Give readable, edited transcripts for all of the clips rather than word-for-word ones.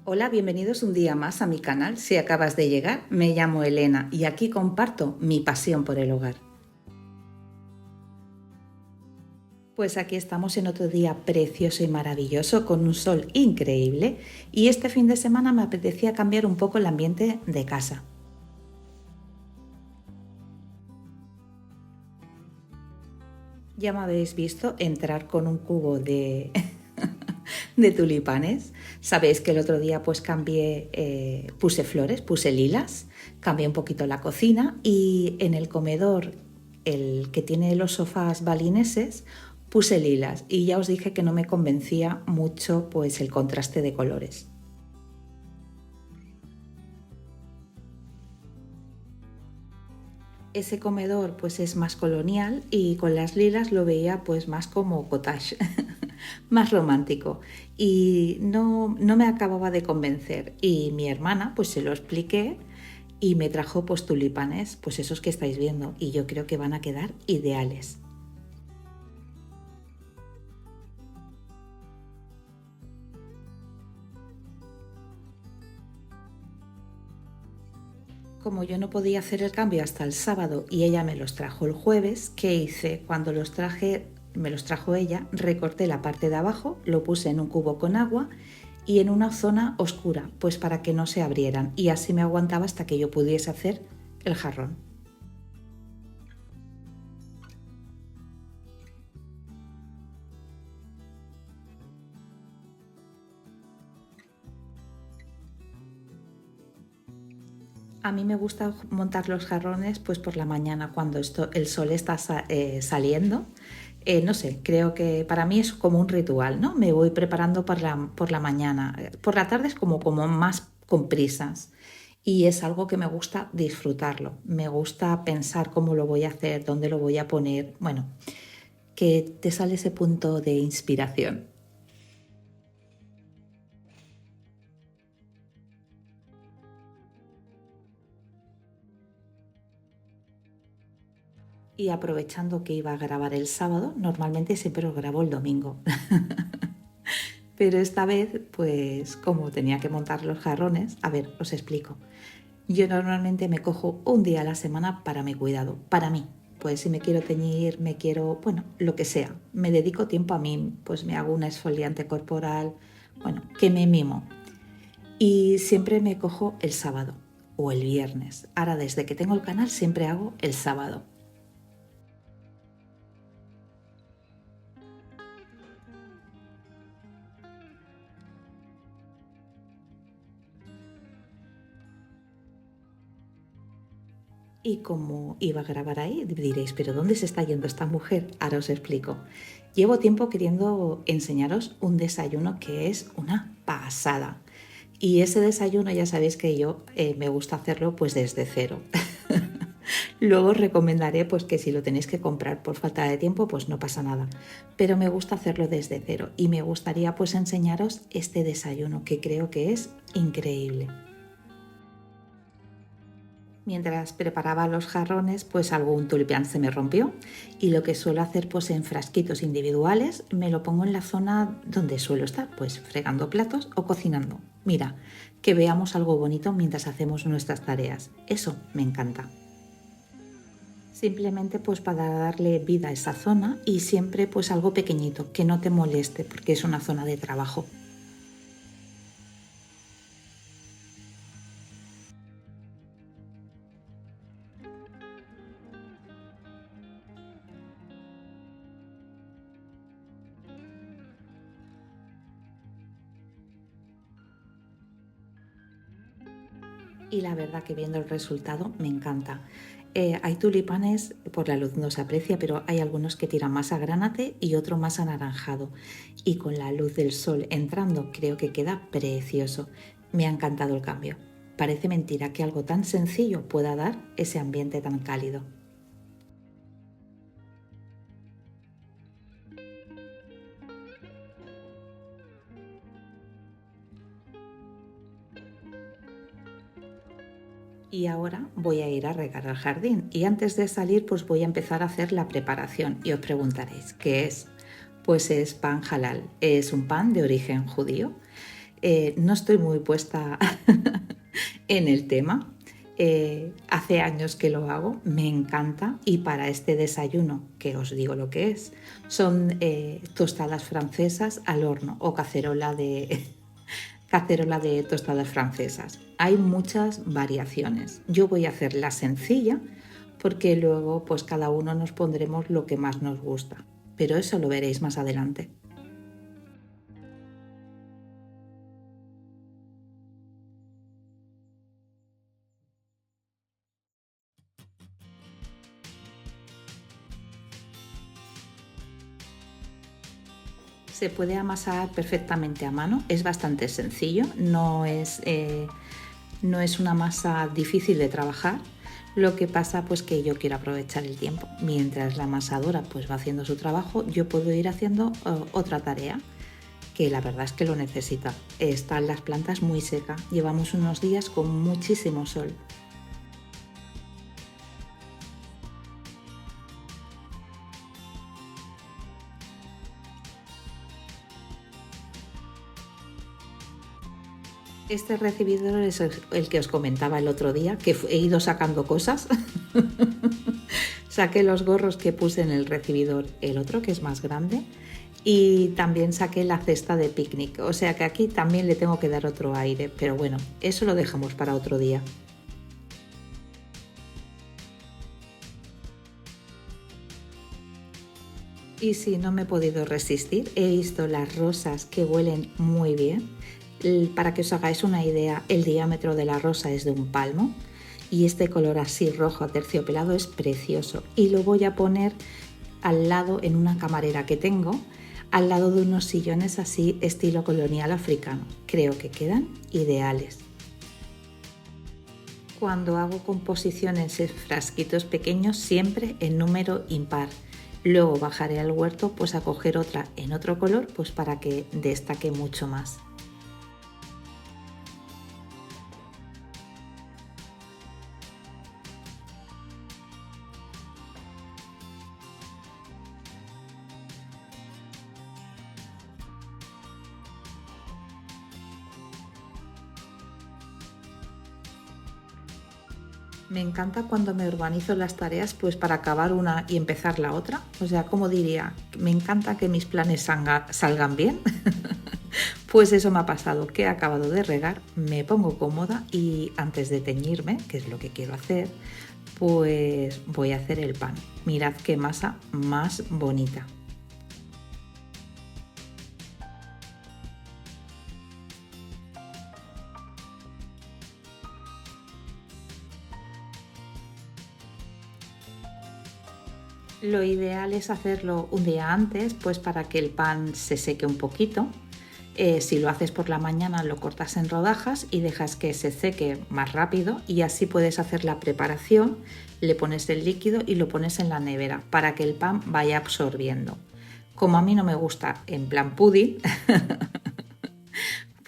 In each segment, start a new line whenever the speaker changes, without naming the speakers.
Hola, bienvenidos un día más a mi canal. Si acabas de llegar, me llamo Elena y aquí comparto mi pasión por el hogar. Pues aquí estamos en otro día precioso y maravilloso con un sol increíble y este fin de semana me apetecía cambiar un poco el ambiente de casa. Ya me habéis visto entrar con un cubo de tulipanes. Sabéis que el otro día pues cambié, puse flores, puse lilas, cambié un poquito la cocina y en el comedor, el que tiene los sofás balineses, puse lilas y ya os dije que no me convencía mucho pues el contraste de colores. Ese comedor pues es más colonial y con las lilas lo veía pues más como cottage, más romántico y no me acababa de convencer y mi hermana pues se lo expliqué y me trajo pues tulipanes, pues esos que estáis viendo y yo creo que van a quedar ideales. Como yo no podía hacer el cambio hasta el sábado y ella me los trajo el jueves, ¿qué hice? Cuando los traje, me los trajo ella, recorté la parte de abajo, lo puse en un cubo con agua y en una zona oscura, pues para que no se abrieran y así me aguantaba hasta que yo pudiese hacer el jarrón. A mí me gusta montar los jarrones pues por la mañana cuando el sol está saliendo. No sé, creo que para mí es como un ritual, ¿no? Me voy preparando por la mañana. Por la tarde es como más con prisas y es algo que me gusta disfrutarlo. Me gusta pensar cómo lo voy a hacer, dónde lo voy a poner. Bueno, que te sale ese punto de inspiración. Y aprovechando que iba a grabar el sábado, normalmente siempre lo grabo el domingo. Pero esta vez, pues como tenía que montar los jarrones, a ver, os explico. Yo normalmente me cojo un día a la semana para mi cuidado, para mí. Pues si me quiero teñir, me quiero, bueno, lo que sea. Me dedico tiempo a mí, pues me hago una exfoliante corporal, bueno, que me mimo. Y siempre me cojo el sábado o el viernes. Ahora desde que tengo el canal siempre hago el sábado. Y como iba a grabar ahí, diréis, pero ¿dónde se está yendo esta mujer? Ahora os explico. Llevo tiempo queriendo enseñaros un desayuno que es una pasada. Y ese desayuno ya sabéis que yo me gusta hacerlo pues desde cero. Luego os recomendaré pues que si lo tenéis que comprar por falta de tiempo pues no pasa nada. Pero me gusta hacerlo desde cero y me gustaría pues enseñaros este desayuno que creo que es increíble. Mientras preparaba los jarrones, pues algún tulipán se me rompió y lo que suelo hacer pues en frasquitos individuales me lo pongo en la zona donde suelo estar, pues fregando platos o cocinando. Mira, que veamos algo bonito mientras hacemos nuestras tareas. Eso me encanta. Simplemente pues para darle vida a esa zona y siempre pues algo pequeñito, que no te moleste porque es una zona de trabajo. Y la verdad que viendo el resultado me encanta. Hay tulipanes, por la luz no se aprecia, pero hay algunos que tiran más a granate y otro más anaranjado. Y con la luz del sol entrando creo que queda precioso. Me ha encantado el cambio. Parece mentira que algo tan sencillo pueda dar ese ambiente tan cálido. Y ahora voy a ir a regar el jardín y antes de salir pues voy a empezar a hacer la preparación y os preguntaréis, ¿qué es? Pues es pan halal, es un pan de origen judío. No estoy muy puesta en el tema. Hace años que lo hago, me encanta y para este desayuno, que os digo lo que es, son tostadas francesas al horno o cacerola de tostadas francesas. Hay muchas variaciones. Yo voy a hacer la sencilla porque luego pues cada uno nos pondremos lo que más nos gusta, pero eso lo veréis más adelante. Se puede amasar perfectamente a mano, es bastante sencillo, no es una masa difícil de trabajar. Lo que pasa pues que yo quiero aprovechar el tiempo. Mientras la amasadora pues va haciendo su trabajo, yo puedo ir haciendo otra tarea que la verdad es que lo necesita. Están las plantas muy secas, llevamos unos días con muchísimo sol. Este recibidor es el que os comentaba el otro día, que he ido sacando cosas. Saqué los gorros que puse en el recibidor, el otro que es más grande, y también saqué la cesta de picnic. O sea que aquí también le tengo que dar otro aire, pero bueno, eso lo dejamos para otro día. Y sí, no me he podido resistir, he visto las rosas que huelen muy bien. Para que os hagáis una idea, el diámetro de la rosa es de un palmo y este color así rojo aterciopelado es precioso. Y lo voy a poner al lado en una camarera que tengo, al lado de unos sillones así estilo colonial africano. Creo que quedan ideales. Cuando hago composiciones en frasquitos pequeños, siempre en número impar. Luego bajaré al huerto pues a coger otra en otro color pues para que destaque mucho más. Me encanta cuando me organizo las tareas pues para acabar una y empezar la otra. O sea, como diría, me encanta que mis planes salgan bien. Pues eso me ha pasado, que he acabado de regar, me pongo cómoda y antes de teñirme, que es lo que quiero hacer, pues voy a hacer el pan. Mirad qué masa más bonita. Lo ideal es hacerlo un día antes, pues para que el pan se seque un poquito. Si lo haces por la mañana lo cortas en rodajas y dejas que se seque más rápido y así puedes hacer la preparación, le pones el líquido y lo pones en la nevera para que el pan vaya absorbiendo. Como a mí no me gusta en plan pudding,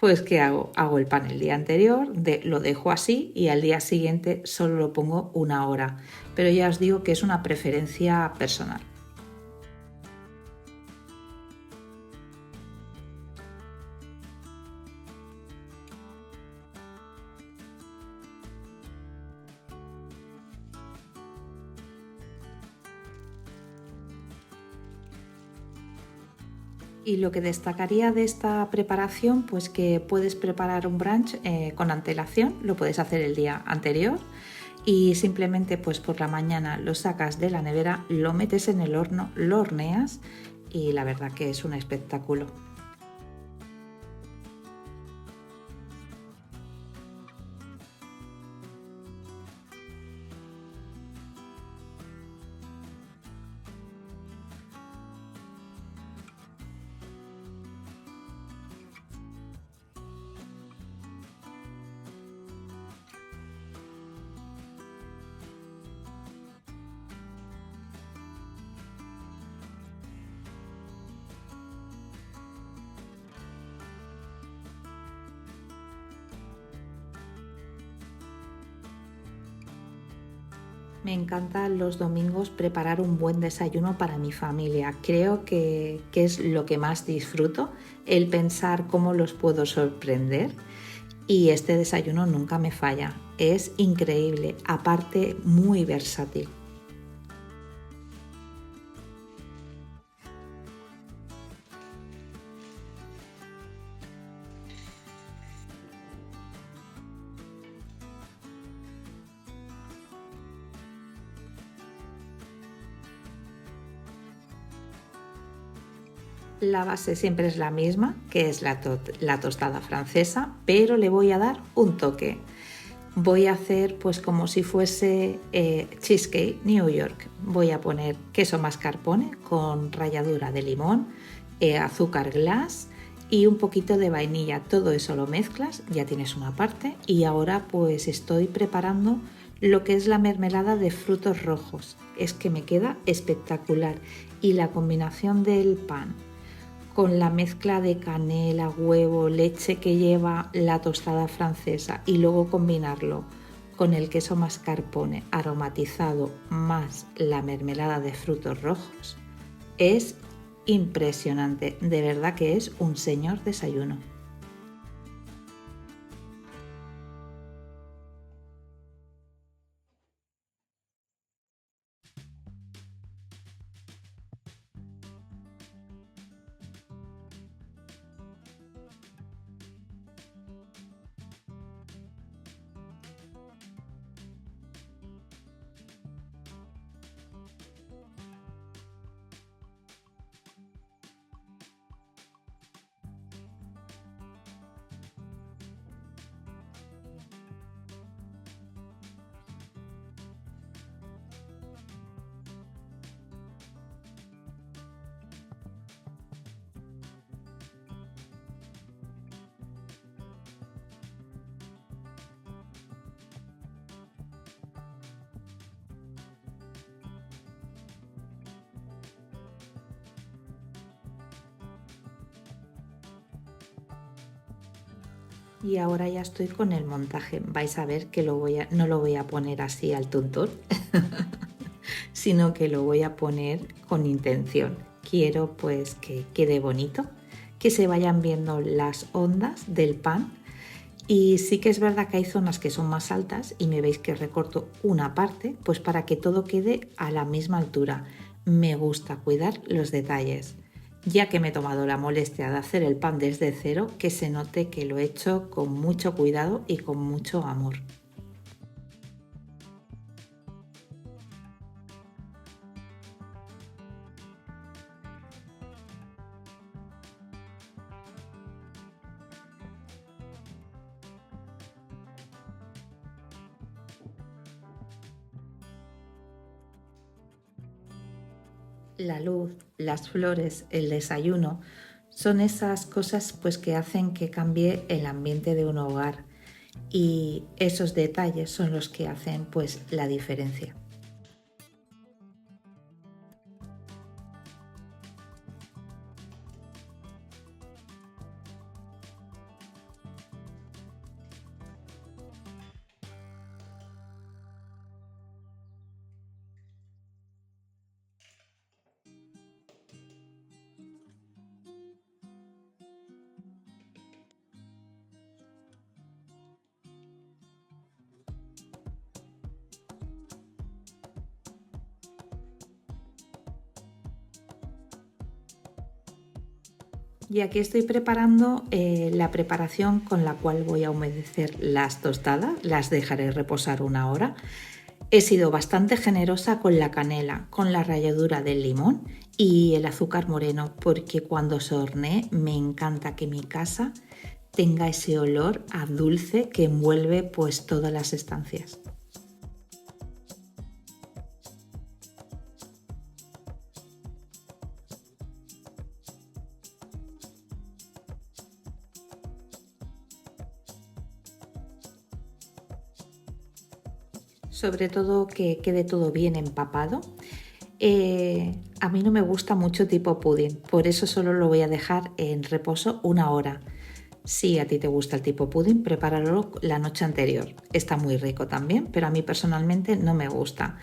pues ¿qué hago? Hago el pan el día anterior, lo dejo así y al día siguiente solo lo pongo una hora. Pero ya os digo que es una preferencia personal. Y lo que destacaría de esta preparación, pues que puedes preparar un brunch con antelación, lo puedes hacer el día anterior y simplemente pues por la mañana lo sacas de la nevera, lo metes en el horno, lo horneas y la verdad que es un espectáculo. Me encanta los domingos preparar un buen desayuno para mi familia. Creo que es lo que más disfruto, el pensar cómo los puedo sorprender. Y este desayuno nunca me falla. Es increíble, aparte muy versátil. La base siempre es la misma, que es la tostada francesa, pero le voy a dar un toque. Voy a hacer pues como si fuese cheesecake New York. Voy a poner queso mascarpone con ralladura de limón, azúcar glass y un poquito de vainilla. Todo eso lo mezclas, ya tienes una parte. Y ahora pues estoy preparando lo que es la mermelada de frutos rojos. Es que me queda espectacular. Y la combinación del pan con la mezcla de canela, huevo, leche que lleva la tostada francesa y luego combinarlo con el queso mascarpone aromatizado más la mermelada de frutos rojos, es impresionante. De verdad que es un señor desayuno. Y ahora ya estoy con el montaje. Vais a ver que no lo voy a poner así al tuntún, sino que lo voy a poner con intención. Quiero pues que quede bonito, que se vayan viendo las ondas del pan. Y sí que es verdad que hay zonas que son más altas y me veis que recorto una parte, pues para que todo quede a la misma altura. Me gusta cuidar los detalles. Ya que me he tomado la molestia de hacer el pan desde cero, que se note que lo he hecho con mucho cuidado y con mucho amor. La luz, las flores, el desayuno, son esas cosas pues que hacen que cambie el ambiente de un hogar y esos detalles son los que hacen pues la diferencia. Y aquí estoy preparando la preparación con la cual voy a humedecer las tostadas, las dejaré reposar una hora. He sido bastante generosa con la canela, con la ralladura del limón y el azúcar moreno, porque cuando se hornee me encanta que mi casa tenga ese olor a dulce que envuelve pues todas las estancias. Sobre todo que quede todo bien empapado. A mí no me gusta mucho tipo pudding, por eso solo lo voy a dejar en reposo una hora. Si a ti te gusta el tipo pudding, prepáralo la noche anterior. Está muy rico también, pero a mí personalmente no me gusta.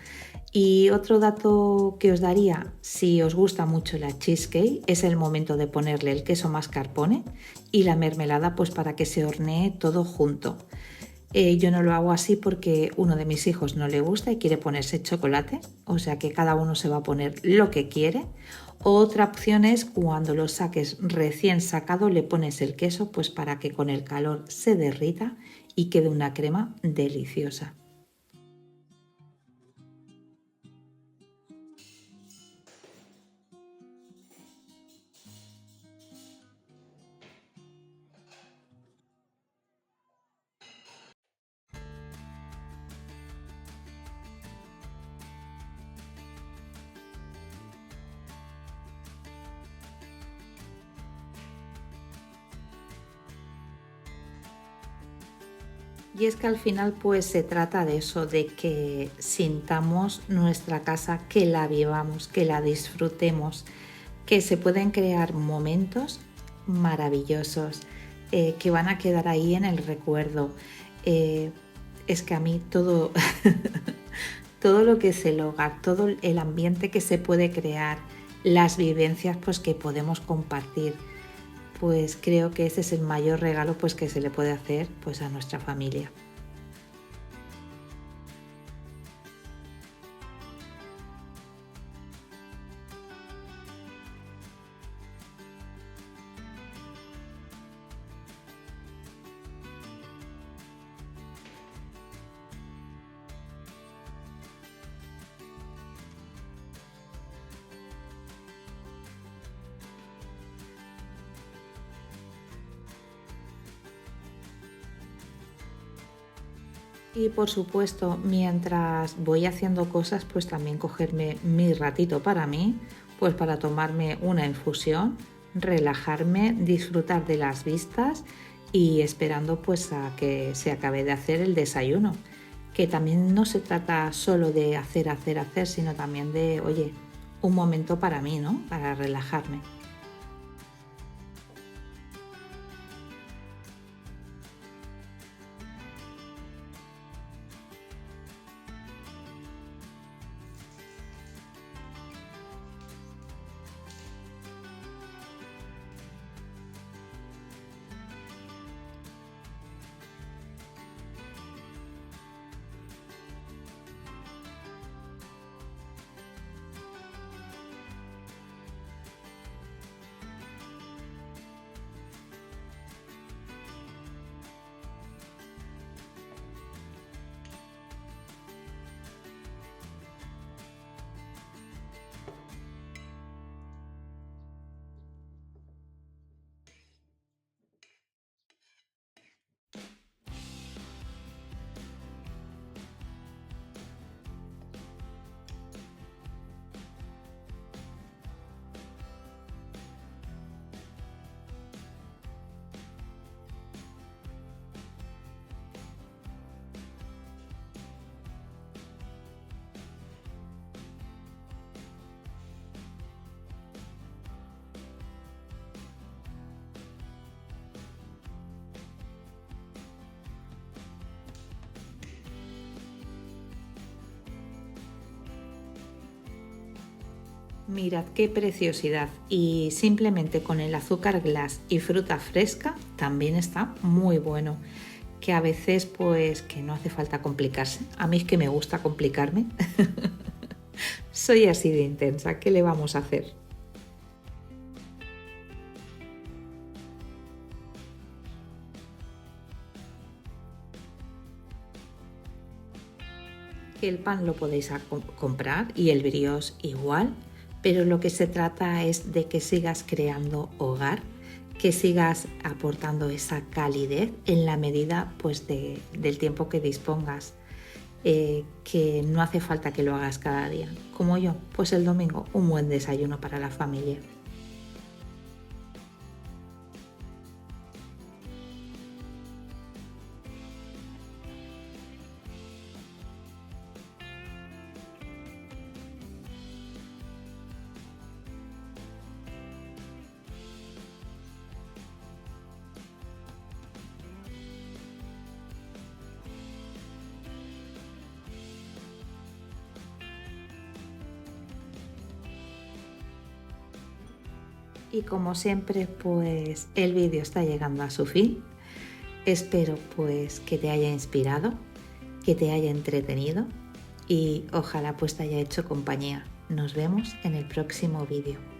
Y otro dato que os daría, si os gusta mucho la cheesecake, es el momento de ponerle el queso mascarpone y la mermelada pues para que se hornee todo junto. Yo no lo hago así porque uno de mis hijos no le gusta y quiere ponerse chocolate, o sea que cada uno se va a poner lo que quiere. Otra opción es cuando lo saques recién sacado le pones el queso pues para que con el calor se derrita y quede una crema deliciosa. Y es que al final pues se trata de eso, de que sintamos nuestra casa, que la vivamos, que la disfrutemos, que se pueden crear momentos maravillosos que van a quedar ahí en el recuerdo. Eh, es que a mí todo, todo lo que es el hogar, todo el ambiente que se puede crear, las vivencias pues que podemos compartir, pues creo que ese es el mayor regalo pues que se le puede hacer pues a nuestra familia. Y por supuesto, mientras voy haciendo cosas, pues también cogerme mi ratito para mí, pues para tomarme una infusión, relajarme, disfrutar de las vistas y esperando pues a que se acabe de hacer el desayuno, que también no se trata solo de hacer, sino también de, oye, un momento para mí, ¿no? Para relajarme. Mirad qué preciosidad. Y simplemente con el azúcar glass y fruta fresca también está muy bueno. Que a veces pues que no hace falta complicarse. A mí es que me gusta complicarme. Soy así de intensa. ¿Qué le vamos a hacer? Que el pan lo podéis comprar y el brioche igual, pero lo que se trata es de que sigas creando hogar, que sigas aportando esa calidez en la medida pues del tiempo que dispongas, que no hace falta que lo hagas cada día, como yo, pues el domingo un buen desayuno para la familia. Y como siempre, pues el vídeo está llegando a su fin. Espero pues que te haya inspirado, que te haya entretenido y ojalá pues te haya hecho compañía. Nos vemos en el próximo vídeo.